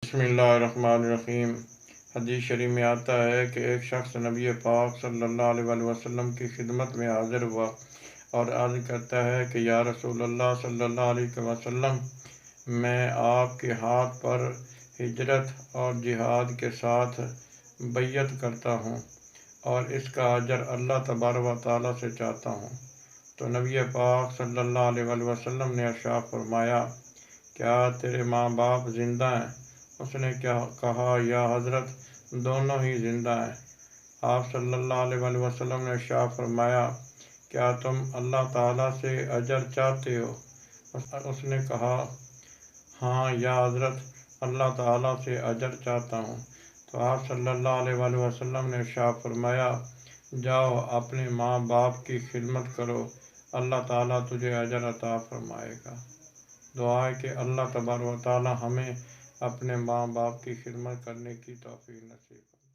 بسم اللہ الرحمن الرحیم۔ حدیث شریف میں آتا ہے کہ ایک شخص نبی پاک صلی اللہ علیہ وسلم کی خدمت میں حاضر ہوا اور عرض کرتا ہے کہ یا رسول اللہ صلی اللہ علیہ وسلم، میں آپ کے ہاتھ پر ہجرت اور جہاد کے ساتھ بیعت کرتا ہوں اور اس کا اجر اللہ تبارک و تعالیٰ سے چاہتا ہوں۔ تو نبی پاک صلی اللہ علیہ وسلم نے ارشاد فرمایا، کیا تیرے ماں باپ زندہ ہیں؟ اس نے کہا، یا حضرت، دونوں ہی زندہ ہیں۔ آپ صلی اللہ علیہ وسلم نے ارشاد فرمایا، کیا تم اللہ تعالیٰ سے اجر چاہتے ہو؟ اس نے کہا، ہاں یا حضرت، اللہ تعالیٰ سے اجر چاہتا ہوں۔ تو آپ صلی اللہ علیہ وسلم نے ارشاد فرمایا، جاؤ اپنے ماں باپ کی خدمت کرو، اللہ تعالیٰ تجھے اجر عطا فرمائے گا۔ دعا ہے کہ اللہ تبارک و تعالیٰ ہمیں اپنے ماں باپ کی خدمت کرنے کی توفیق نصیب کرے۔